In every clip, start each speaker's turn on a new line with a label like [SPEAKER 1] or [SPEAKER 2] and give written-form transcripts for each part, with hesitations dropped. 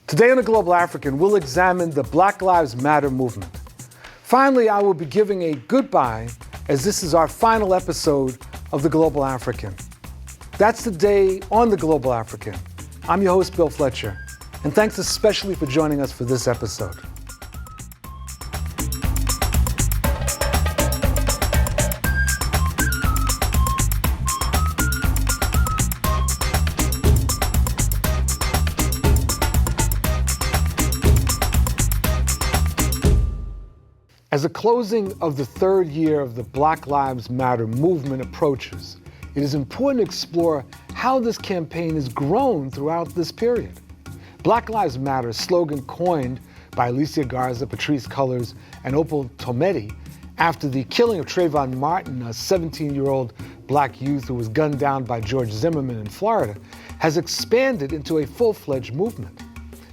[SPEAKER 1] Today on The Global African, we'll examine the Black Lives Matter movement. Finally, I will be giving a goodbye as this is our final episode of The Global African. That's today on The Global African. I'm your host, Bill Fletcher, and thanks especially for joining us for this episode. As the closing of the third year of the Black Lives Matter movement approaches, it is important to explore how this campaign has grown throughout this period. Black Lives Matter, a slogan coined by Alicia Garza, Patrisse Cullors, and Opal Tometi after the killing of Trayvon Martin, a 17-year-old black youth who was gunned down by George Zimmerman in Florida, has expanded into a full-fledged movement.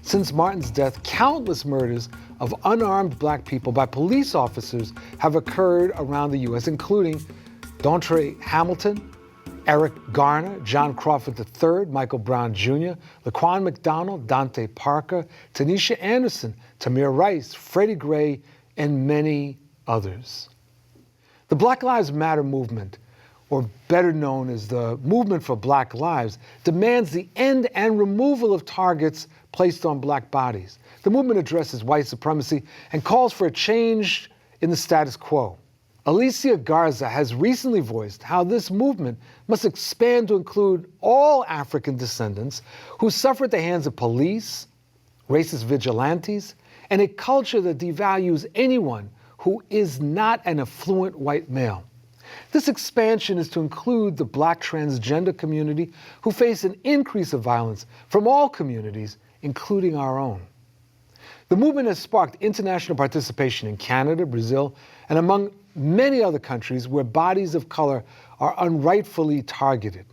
[SPEAKER 1] Since Martin's death, countless murders of unarmed black people by police officers have occurred around the U.S., including Dontre Hamilton, Eric Garner, John Crawford III, Michael Brown Jr., Laquan McDonald, Dante Parker, Tanisha Anderson, Tamir Rice, Freddie Gray, and many others. The Black Lives Matter movement, or better known as the Movement for Black Lives, demands the end and removal of targets placed on black bodies. The movement addresses white supremacy and calls for a change in the status quo. Alicia Garza has recently voiced how this movement must expand to include all African descendants who suffer at the hands of police, racist vigilantes, and a culture that devalues anyone who is not an affluent white male. This expansion is to include the black transgender community who face an increase of violence from all communities, including our own. The movement has sparked international participation in Canada, Brazil, and among many other countries where bodies of color are unrightfully targeted.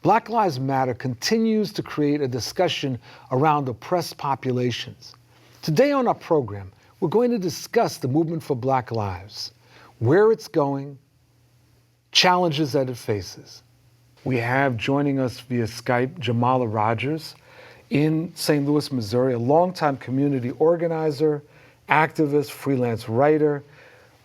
[SPEAKER 1] Black Lives Matter continues to create a discussion around oppressed populations. Today on our program, we're going to discuss the movement for Black Lives, where it's going, challenges that it faces. We have joining us via Skype Jamala Rogers in St. Louis, Missouri, a longtime community organizer, activist, freelance writer,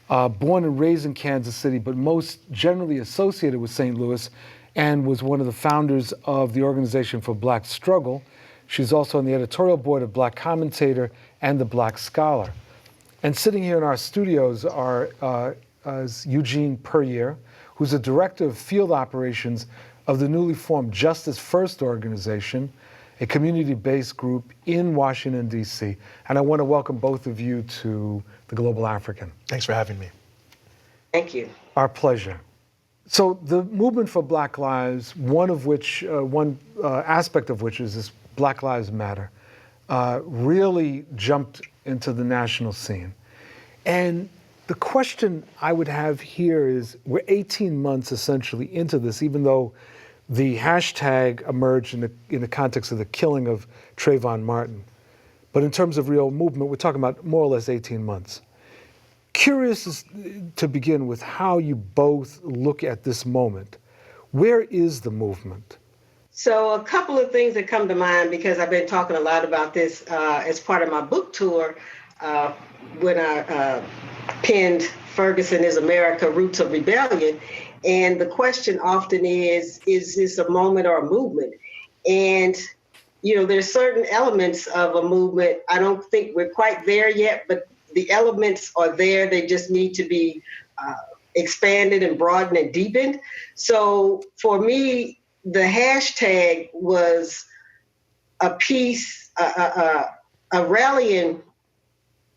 [SPEAKER 1] born and raised in Kansas City, but most generally associated with St. Louis, and was one of the founders of the Organization for Black Struggle. She's also on the editorial board of Black Commentator and The Black Scholar. And sitting here in our studios is Eugene Puryear, who's the director of field operations of the newly formed Justice First organization, a community-based group in Washington, D.C. And I want to welcome both of you to The Global African.
[SPEAKER 2] Thanks for having me.
[SPEAKER 3] Thank you.
[SPEAKER 1] Our pleasure. So the movement for Black Lives, one aspect of which is this Black Lives Matter, really jumped into the national scene. And the question I would have here is, we're 18 months essentially into this, even though the hashtag emerged in the context of the killing of Trayvon Martin. But in terms of real movement, we're talking about more or less 18 months. Curious to begin with how you both look at this moment. Where is the movement?
[SPEAKER 3] So a couple of things that come to mind, because I've been talking a lot about this as part of my book tour when I penned Ferguson is America, Roots of Rebellion. And the question often is this a moment or a movement? And, there's certain elements of a movement. I don't think we're quite there yet, but the elements are there. They just need to be expanded and broadened and deepened. So for me, the hashtag was a piece, a rallying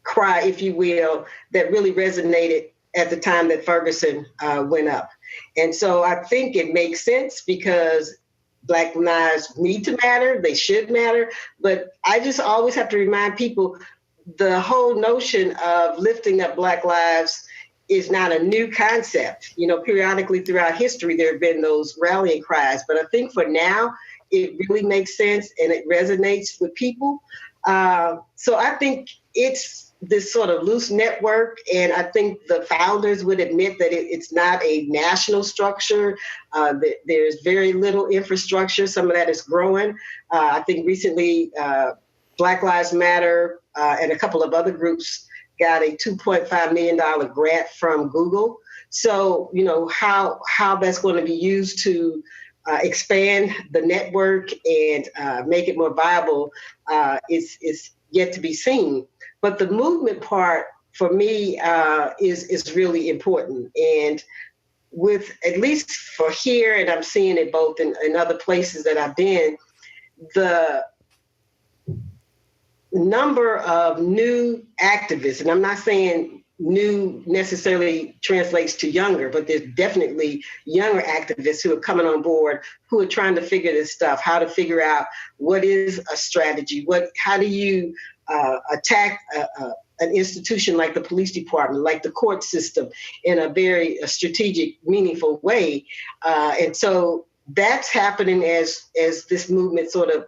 [SPEAKER 3] cry, if you will, that really resonated at the time that Ferguson went up. And so I think it makes sense because Black lives need to matter, they should matter, but I just always have to remind people the whole notion of lifting up Black lives is not a new concept. Periodically throughout history, there have been those rallying cries, but I think for now, it really makes sense and it resonates with people. So I think it's this sort of loose network, and I think the founders would admit that it's not a national structure. There's very little infrastructure. Some of that is growing. I think recently Black Lives Matter and a couple of other groups got a $2.5 million grant from Google. So, how that's going to be used to expand the network and make it more viable is yet to be seen. But the movement part for me is really important. And with, at least for here, and I'm seeing it both in other places that I've been, the number of new activists, and I'm not saying new necessarily translates to younger, but there's definitely younger activists who are coming on board, who are trying to figure this stuff, how to figure out what is a strategy, how do you attack an institution like the police department, like the court system, in a very strategic, meaningful way. And so that's happening as this movement sort of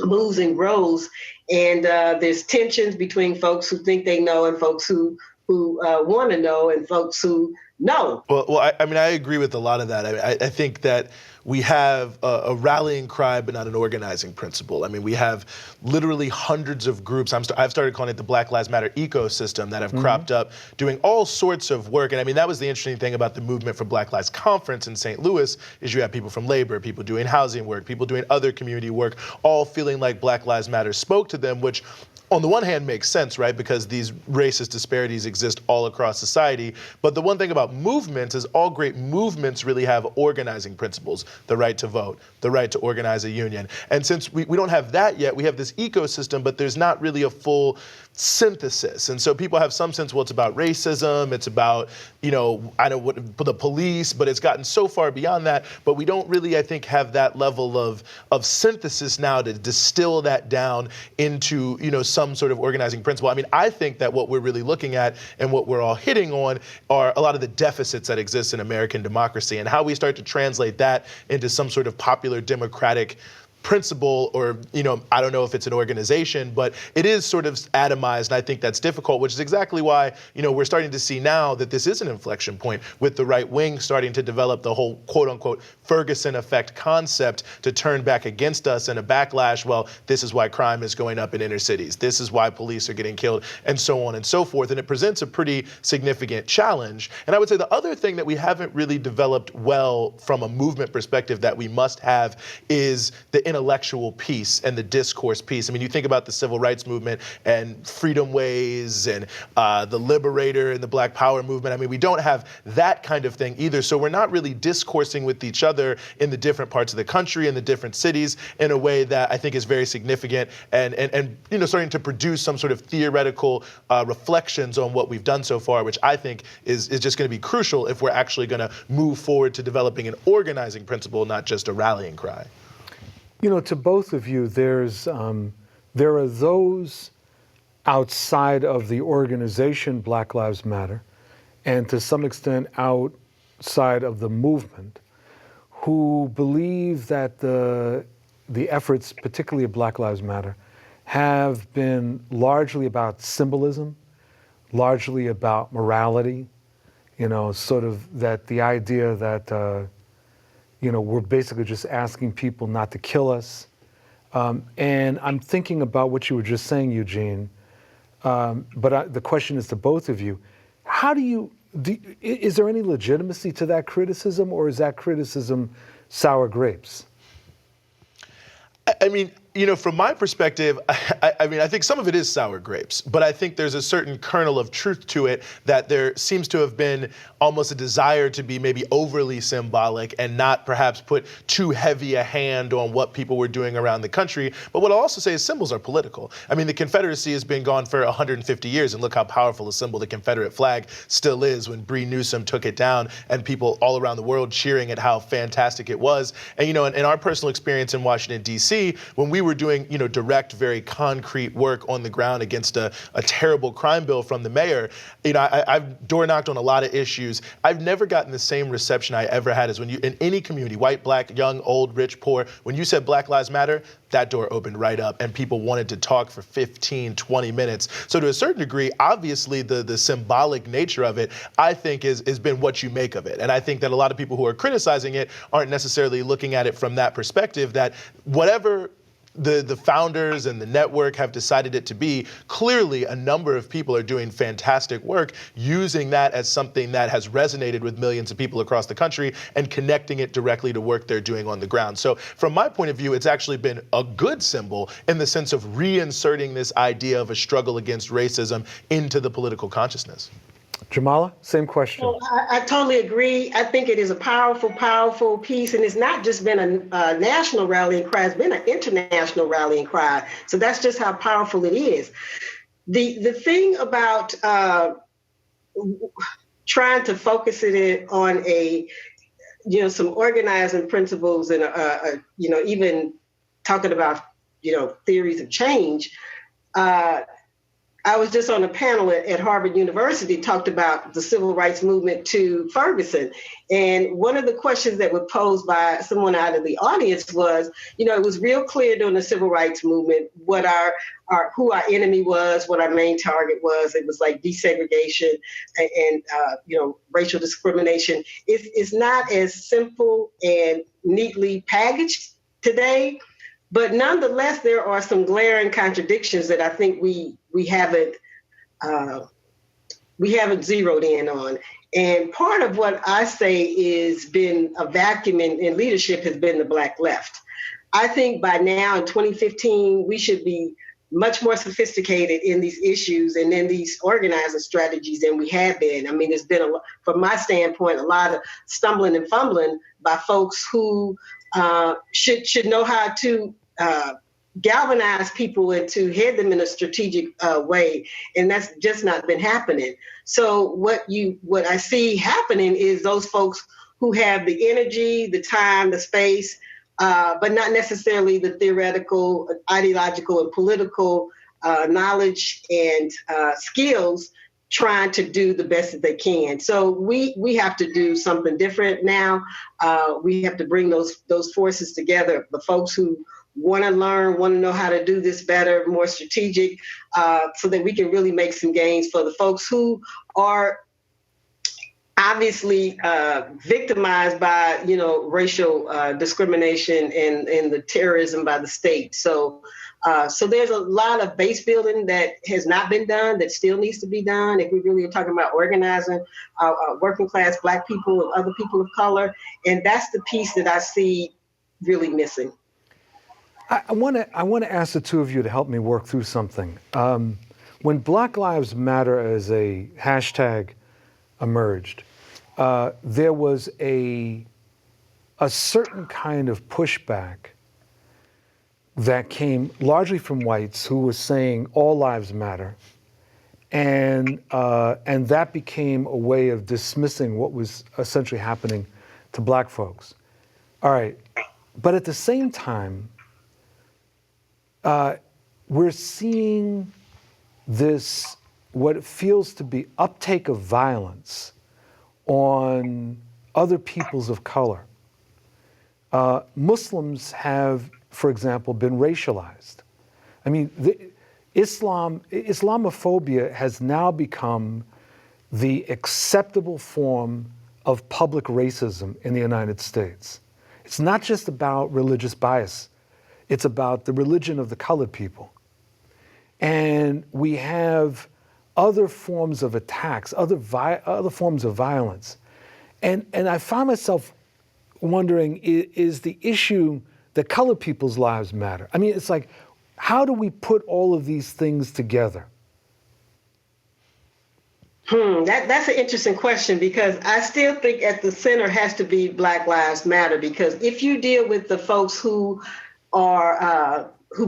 [SPEAKER 3] moves and grows. And there's tensions between folks who think they know and folks who want to know and folks who know.
[SPEAKER 2] Well, I agree with a lot of that. I think that we have a rallying cry, but not an organizing principle. I mean, we have literally hundreds of groups. I've started calling it the Black Lives Matter ecosystem that have cropped up doing all sorts of work. And I mean, that was the interesting thing about the Movement for Black Lives Conference in St. Louis, is you have people from labor, people doing housing work, people doing other community work, all feeling like Black Lives Matter spoke to them, which on the one hand makes sense, right? Because these racist disparities exist all across society. But the one thing about movements is all great movements really have organizing principles: the right to vote, the right to organize a union. And since we don't have that yet, we have this ecosystem, but there's not really a full synthesis. And so people have some sense, well, it's about racism, it's about, the police, but it's gotten so far beyond that. But we don't really, I think, have that level of synthesis now to distill that down into, some sort of organizing principle. I mean, I think that what we're really looking at and what we're all hitting on are a lot of the deficits that exist in American democracy, and how we start to translate that into some sort of popular democratic principle, or, I don't know if it's an organization, but it is sort of atomized, and I think that's difficult, which is exactly why, we're starting to see now that this is an inflection point, with the right wing starting to develop the whole quote-unquote Ferguson effect concept to turn back against us in a backlash. Well, this is why crime is going up in inner cities. This is why police are getting killed, and so on and so forth. And it presents a pretty significant challenge. And I would say the other thing that we haven't really developed well from a movement perspective that we must have is the intellectual piece and the discourse piece. I mean, you think about the civil rights movement and Freedom Ways and the Liberator and the Black Power movement. I mean, we don't have that kind of thing either. So we're not really discoursing with each other in the different parts of the country and the different cities in a way that I think is very significant, and starting to produce some sort of theoretical reflections on what we've done so far, which I think is just going to be crucial if we're actually going to move forward to developing an organizing principle, not just a rallying cry.
[SPEAKER 1] To both of you, there are those outside of the organization Black Lives Matter, and to some extent outside of the movement, who believe that the efforts, particularly of Black Lives Matter, have been largely about symbolism, largely about morality, sort of that the idea that we're basically just asking people not to kill us. And I'm thinking about what you were just saying, Eugene, but the question is to both of you, is there any legitimacy to that criticism, or is that criticism sour grapes?
[SPEAKER 2] I mean, from my perspective, I think some of it is sour grapes, but I think there's a certain kernel of truth to it, that there seems to have been almost a desire to be maybe overly symbolic and not perhaps put too heavy a hand on what people were doing around the country. But what I'll also say is symbols are political. I mean, the Confederacy has been gone for 150 years, and look how powerful a symbol the Confederate flag still is when Bree Newsom took it down, and people all around the world cheering at how fantastic it was. And, in our personal experience in Washington, D.C., when we were doing, direct, very concrete work on the ground against a terrible crime bill from the mayor, I've door knocked on a lot of issues. I've never gotten the same reception I ever had as when you, in any community, white, black, young, old, rich, poor, when you said Black Lives Matter, that door opened right up, and people wanted to talk for 15, 20 minutes. So to a certain degree, obviously the symbolic nature of it, I think, has been what you make of it. And I think that a lot of people who are criticizing it aren't necessarily looking at it from that perspective, that whatever the founders and the network have decided it to be. Clearly, a number of people are doing fantastic work using that as something that has resonated with millions of people across the country and connecting it directly to work they're doing on the ground. So from my point of view, it's actually been a good symbol in the sense of reinserting this idea of a struggle against racism into the political consciousness.
[SPEAKER 1] Jamala, same question.
[SPEAKER 3] Well, I totally agree. I think it is a powerful, powerful piece, and it's not just been a national rallying cry, it's been an international rallying cry. So that's just how powerful it is. The thing about trying to focus it on some organizing principles and, even talking about, theories of change, I was just on a panel at Harvard University, talked about the civil rights movement to Ferguson. And one of the questions that was posed by someone out of the audience was, it was real clear during the civil rights movement what who our enemy was, what our main target was. It was like desegregation and racial discrimination. It's not as simple and neatly packaged today. But nonetheless, there are some glaring contradictions that I think we haven't zeroed in on. And part of what I say is been a vacuum in leadership has been the Black left. I think by now in 2015, we should be much more sophisticated in these issues and in these organizing strategies than we have been. I mean, there's been, from my standpoint, a lot of stumbling and fumbling by folks who should know how to galvanize people and to head them in a strategic way, and that's just not been happening. So what I see happening is those folks who have the energy, the time, the space, but not necessarily the theoretical, ideological, and political knowledge and skills, trying to do the best that they can. So we have to do something different now. We have to bring those forces together. The folks who want to learn, want to know how to do this better, more strategic, so that we can really make some gains for the folks who are obviously victimized by, racial discrimination and the terrorism by the state. So there's a lot of base building that has not been done that still needs to be done if we really are talking about organizing working class Black people and other people of color. And that's the piece that I see really missing.
[SPEAKER 1] I want to ask the two of you to help me work through something. When Black Lives Matter as a hashtag emerged, there was a certain kind of pushback that came largely from whites who were saying all lives matter, and that became a way of dismissing what was essentially happening to Black folks. All right, but at the same time, we're seeing this, what feels to be uptake of violence on other peoples of color. Muslims have, for example, been racialized. I mean, Islamophobia has now become the acceptable form of public racism in the United States. It's not just about religious bias. It's about the religion of the colored people. And we have other forms of attacks, other forms of violence. And I find myself wondering, is the issue that colored people's lives matter? I mean, it's like, how do we put all of these things together?
[SPEAKER 3] That's an interesting question, because I still think at the center has to be Black Lives Matter, because if you deal with the folks who've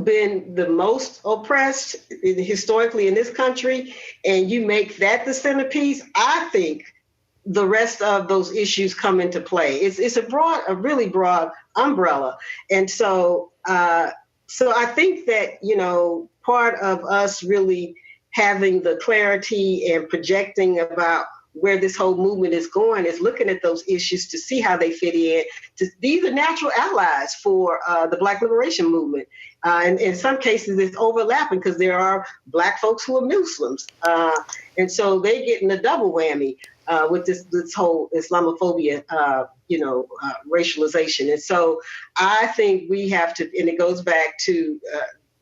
[SPEAKER 3] been the most oppressed historically in this country, and you make that the centerpiece, I think the rest of those issues come into play. It's a really broad umbrella. And so I think that, part of us really having the clarity and projecting about where this whole movement is going is looking at those issues to see how they fit in. These are natural allies for the Black liberation movement. And in some cases, it's overlapping because there are Black folks who are Muslims. And so they get in a double whammy with this whole Islamophobia racialization. And so I think we have to, and it goes back to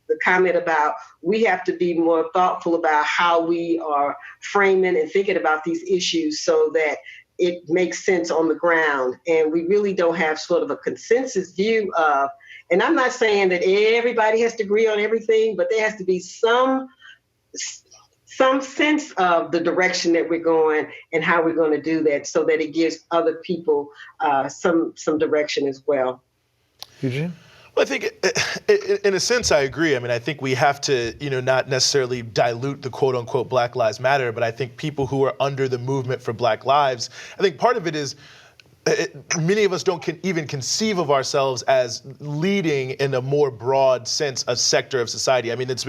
[SPEAKER 3] the comment about we have to be more thoughtful about how we are framing and thinking about these issues so that it makes sense on the ground. And we really don't have sort of a consensus view of, and I'm not saying that everybody has to agree on everything, but there has to be some sense of the direction that we're going and how we're going to do that so that it gives other people some direction as well.
[SPEAKER 1] Eugene?
[SPEAKER 2] Well, I think, in a sense, I agree. I mean, I think we have to, not necessarily dilute the quote-unquote Black Lives Matter, but I think people who are under the movement for Black lives, I think part of it is many of us don't even conceive of ourselves as leading in a more broad sense a sector of society. I mean, this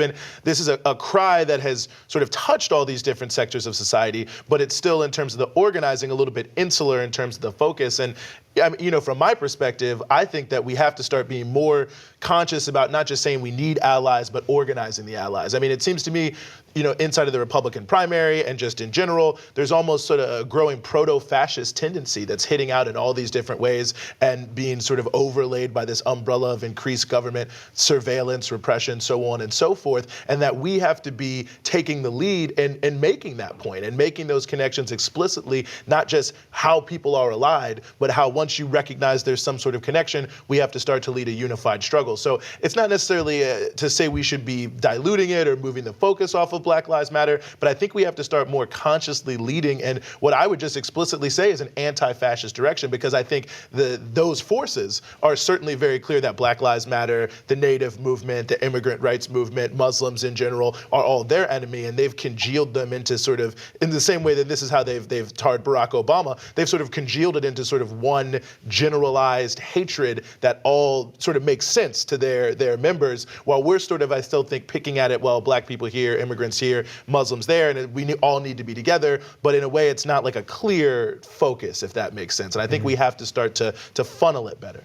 [SPEAKER 2] is a cry that has sort of touched all these different sectors of society, but it's still, in terms of the organizing, a little bit insular in terms of the focus. And I mean, from my perspective, I think that we have to start being more conscious about not just saying we need allies, but organizing the allies. I mean, it seems to me, inside of the Republican primary and just in general, there's almost sort of a growing proto-fascist tendency that's hitting out in all these different ways and being sort of overlaid by this umbrella of increased government surveillance, repression, so on and so forth, and that we have to be taking the lead and making that point and making those connections explicitly, not just how people are allied, but how once you recognize there's some sort of connection, we have to start to lead a unified struggle. So it's not necessarily to say we should be diluting it or moving the focus off of Black Lives Matter, but I think we have to start more consciously leading in what I would just explicitly say is an anti-fascist direction, because I think those forces are certainly very clear that Black Lives Matter, the Native movement, the immigrant rights movement, Muslims in general are all their enemy, and they've congealed them into sort of, in the same way that this is how they've tarred Barack Obama, they've sort of congealed it into sort of one generalized hatred that all sort of makes sense to their members, while we're sort of, I still think, picking at it, well, Black people here, immigrants here, Muslims there, and we all need to be together, but in a way it's not like a clear focus, if that makes sense. And I think we have to start to funnel it better.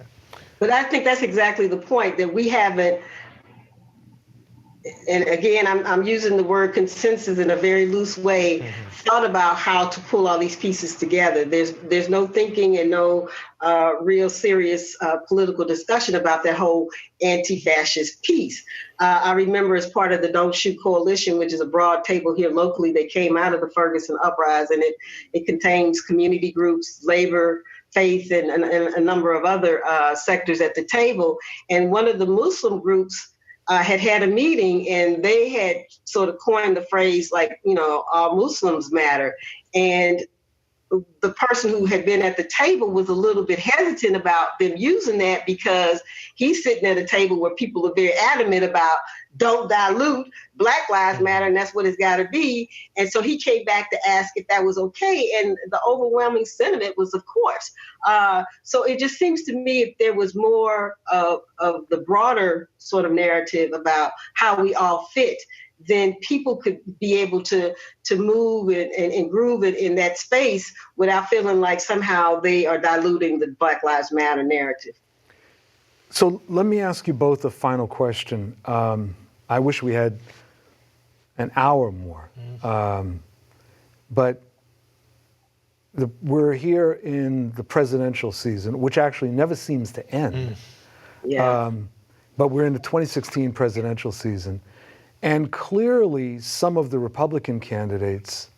[SPEAKER 3] But I think that's exactly the point, that we haven't, and again, I'm using the word consensus in a very loose way, thought about how to pull all these pieces together. There's no thinking and no real serious political discussion about that whole anti-fascist piece. I remember as part of the Don't Shoot Coalition, which is a broad table here locally that came out of the Ferguson uprising, it contains community groups, labor, faith, and a number of other sectors at the table. And one of the Muslim groups had a meeting, and they had sort of coined the phrase like, all Muslims matter. And the person who had been at the table was a little bit hesitant about them using that, because he's sitting at a table where people are very adamant about don't dilute Black Lives Matter, and that's what it's got to be. And so he came back to ask if that was okay, and the overwhelming sentiment was, of course. So it just seems to me if there was more of the broader sort of narrative about how we all fit, then people could be able to move and groove it in that space without feeling like somehow they are diluting the Black Lives Matter narrative.
[SPEAKER 1] So let me ask you both a final question. I wish we had an hour more, but we're here in the presidential season, which actually never seems to end. But we're in the 2016 presidential season. And clearly, some of the Republican candidates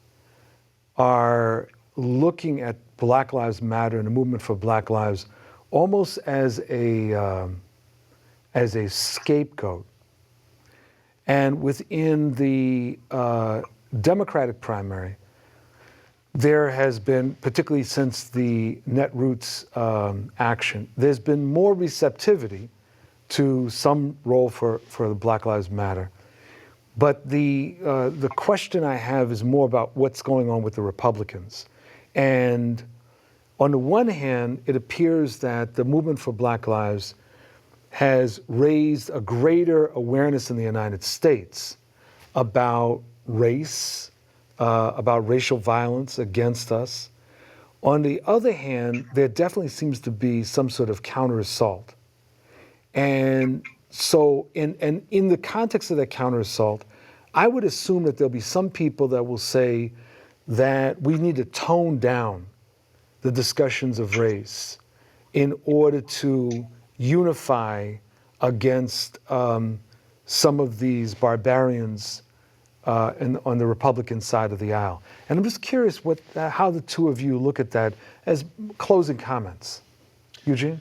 [SPEAKER 1] are looking at Black Lives Matter and the movement for Black Lives almost as a scapegoat. And within the Democratic primary, there has been, particularly since the Netroots action, there's been more receptivity to some role for the Black Lives Matter. But the question I have is more about what's going on with the Republicans. And on the one hand, it appears that the movement for Black Lives has raised a greater awareness in the United States about race, about racial violence against us. On the other hand, there definitely seems to be some sort of counter-assault. And so in the context of that counter-assault, I would assume that there'll be some people that will say that we need to tone down the discussions of race in order to unify against some of these barbarians on the Republican side of the aisle. And I'm just curious how the two of you look at that as closing comments. Eugene?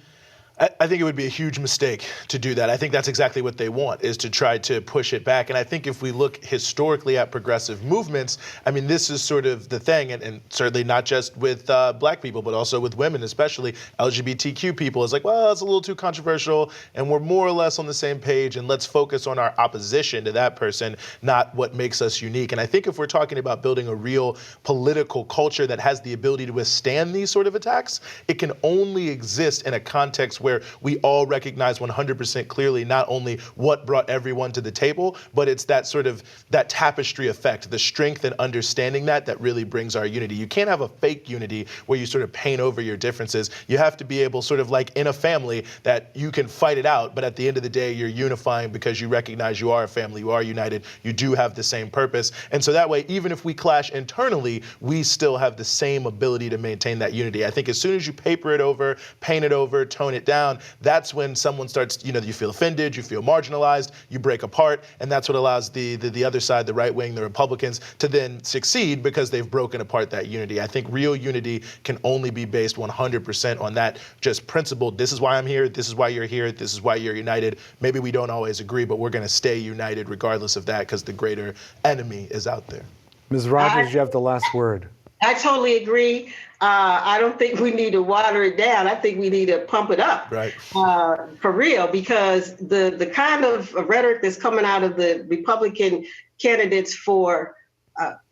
[SPEAKER 2] I think it would be a huge mistake to do that. I think that's exactly what they want, is to try to push it back. And I think if we look historically at progressive movements, I mean, this is sort of the thing, and certainly not just with black people, but also with women, especially LGBTQ people. It's like, well, it's a little too controversial, and we're more or less on the same page, and let's focus on our opposition to that person, not what makes us unique. And I think if we're talking about building a real political culture that has the ability to withstand these sort of attacks, it can only exist in a context where we all recognize 100% clearly not only what brought everyone to the table, but it's that sort of that tapestry effect, the strength and understanding that really brings our unity. You can't have a fake unity where you sort of paint over your differences. You have to be able, sort of like in a family, that you can fight it out, but at the end of the day, you're unifying because you recognize you are a family, you are united, you do have the same purpose. And so that way, even if we clash internally, we still have the same ability to maintain that unity. I think as soon as you paper it over, paint it over, tone it down, that's when someone starts, you feel offended, you feel marginalized, you break apart, and that's what allows the other side, the right wing, the Republicans, to then succeed because they've broken apart that unity. I think real unity can only be based 100% on that just principle. This is why I'm here, this is why you're here, this is why you're united. Maybe we don't always agree, but we're gonna stay united regardless of that because the greater enemy is out there.
[SPEAKER 1] Ms. Rogers, you have the last word.
[SPEAKER 3] I totally agree. I don't think we need to water it down. I think we need to pump it up,
[SPEAKER 2] right?
[SPEAKER 3] For real, because the kind of rhetoric that's coming out of the Republican candidates for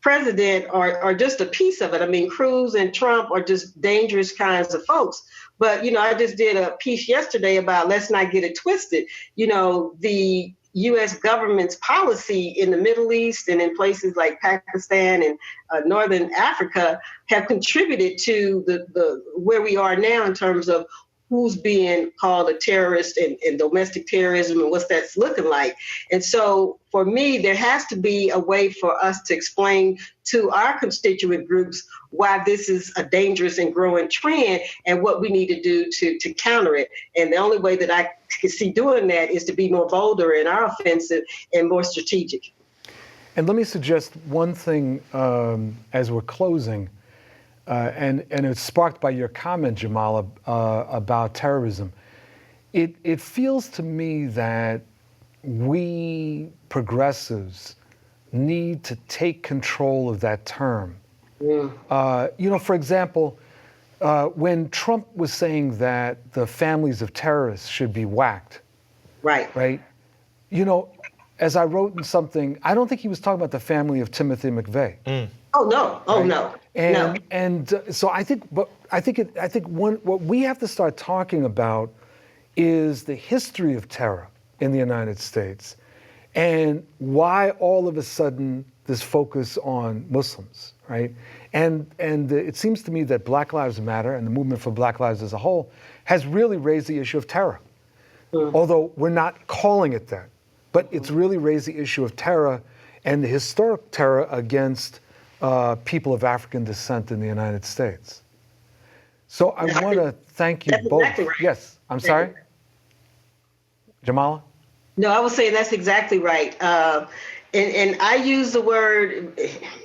[SPEAKER 3] president are just a piece of it. I mean, Cruz and Trump are just dangerous kinds of folks. But, I just did a piece yesterday about let's not get it twisted. The U.S. government's policy in the Middle East and in places like Pakistan and Northern Africa have contributed to the where we are now in terms of who's being called a terrorist and domestic terrorism and what's that's looking like. And so for me, there has to be a way for us to explain to our constituent groups why this is a dangerous and growing trend and what we need to do to counter it. And the only way that I can see doing that is to be more bolder in our offensive and more strategic.
[SPEAKER 1] And let me suggest one thing as we're closing. And it's sparked by your comment, Jamala, about terrorism. It feels to me that we progressives need to take control of that term. Yeah. For example, when Trump was saying that the families of terrorists should be whacked, right? As I wrote in something, I don't think he was talking about the family of Timothy McVeigh.
[SPEAKER 3] Oh no! Oh right? No!
[SPEAKER 1] So I think what we have to start talking about is the history of terror in the United States, and why all of a sudden this focus on Muslims, right? And it seems to me that Black Lives Matter and the movement for Black Lives as a whole has really raised the issue of terror, although we're not calling it that, but it's really raised the issue of terror and the historic terror against people of African descent in the United States. So I want to thank you both. Exactly right. Yes, I'm sorry? Jamala?
[SPEAKER 3] No, I was saying that's exactly right. And I use the word,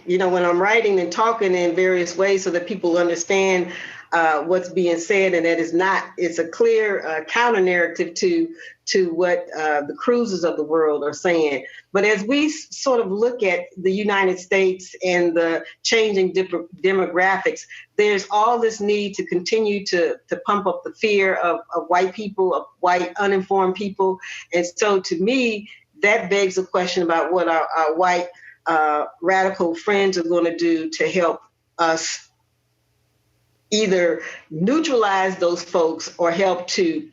[SPEAKER 3] when I'm writing and talking in various ways so that people understand what's being said, and that it's a clear counter narrative to what the Cruzes of the world are saying. But as we sort of look at the United States and the changing demographics, there's all this need to continue to pump up the fear of white people, of white uninformed people. And so to me, that begs a question about what our white radical friends are going to do to help us either neutralize those folks or help to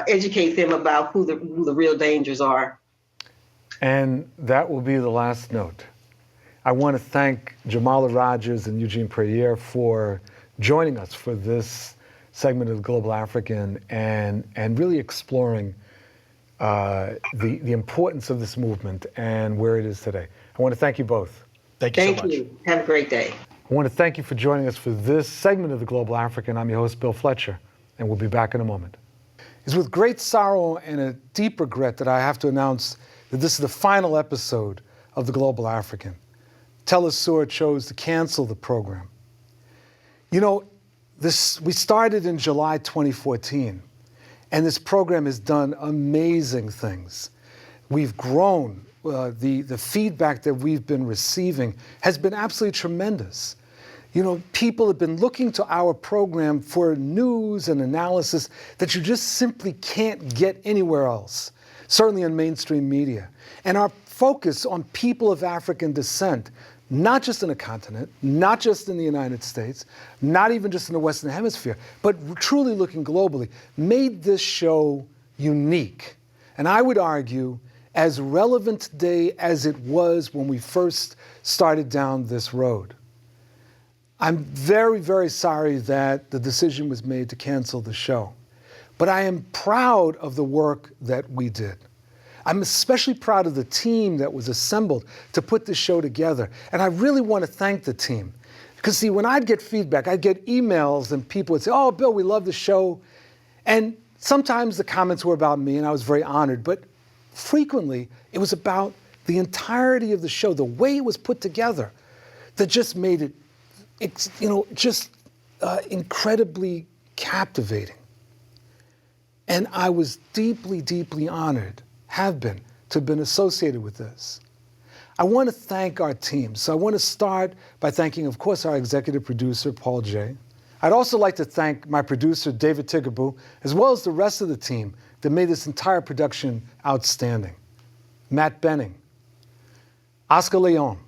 [SPEAKER 3] educate them about who the real dangers are.
[SPEAKER 1] And that will be the last note. I want to thank Jamala Rogers and Eugene Puryear for joining us for this segment of the Global African and really exploring the importance of this movement and where it is today. I want to thank you both.
[SPEAKER 2] Thank you so much.
[SPEAKER 3] Thank you. Have a great day.
[SPEAKER 1] I want to thank you for joining us for this segment of the Global African. I'm your host, Bill Fletcher. and we'll be back in a moment. It's with great sorrow and a deep regret that I have to announce that this is the final episode of The Global African. Telesur chose to cancel the program. You know, we started in July 2014, and this program has done amazing things. We've grown. The feedback that we've been receiving has been absolutely tremendous. You know, people have been looking to our program for news and analysis that you just simply can't get anywhere else, certainly in mainstream media. And our focus on people of African descent, not just in a continent, not just in the United States, not even just in the Western Hemisphere, but truly looking globally, made this show unique. And I would argue as relevant today as it was when we first started down this road. I'm very, very sorry that the decision was made to cancel the show, but I am proud of the work that we did. I'm especially proud of the team that was assembled to put this show together, and I really want to thank the team. Because see, when I'd get feedback, I'd get emails and people would say, "Oh, Bill, we love the show." And sometimes the comments were about me, and I was very honored, but frequently it was about the entirety of the show, the way it was put together, that just made it incredibly captivating. And I was deeply, deeply honored, have been, to have been associated with this. I want to thank our team. So I want to start by thanking, of course, our executive producer, Paul J. I'd also like to thank my producer, David Tigaboo, as well as the rest of the team that made this entire production outstanding. Matt Benning, Oscar Leon,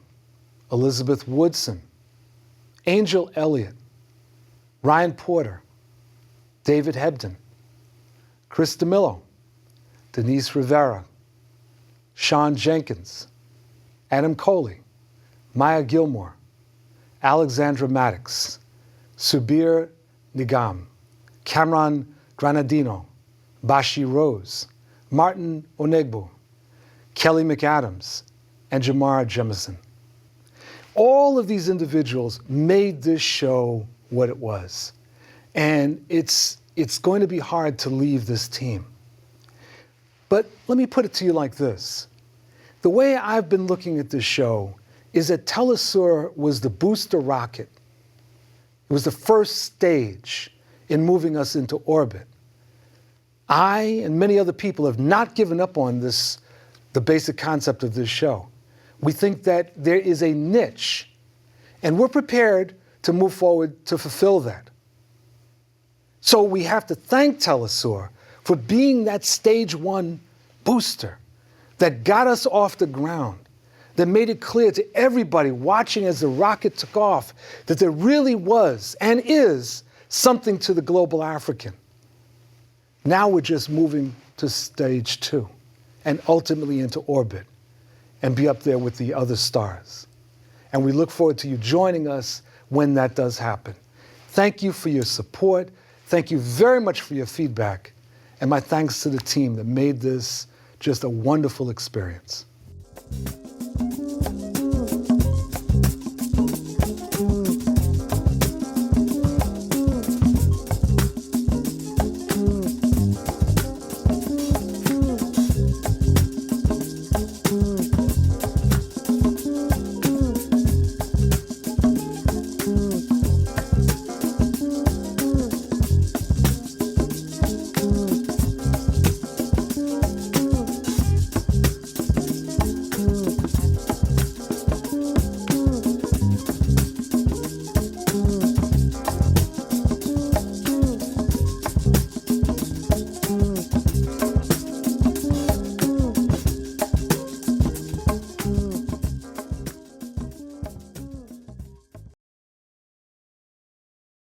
[SPEAKER 1] Elizabeth Woodson, Angel Elliott, Ryan Porter, David Hebden, Chris DeMillo, Denise Rivera, Sean Jenkins, Adam Coley, Maya Gilmore, Alexandra Maddox, Subir Nigam, Cameron Granadino, Bashi Rose, Martin Onegbu, Kelly McAdams, and Jamara Jemison. All of these individuals made this show what it was. And it's going to be hard to leave this team. But let me put it to you like this. The way I've been looking at this show is that Telesur was the booster rocket. It was the first stage in moving us into orbit. I and many other people have not given up on this, the basic concept of this show. We think that there is a niche, and we're prepared to move forward to fulfill that. So we have to thank Telesur for being that stage one booster that got us off the ground, that made it clear to everybody watching as the rocket took off that there really was and is something to the global African. Now we're just moving to stage two and ultimately into orbit and be up there with the other stars. And we look forward to you joining us when that does happen. Thank you for your support. Thank you very much for your feedback. And my thanks to the team that made this just a wonderful experience.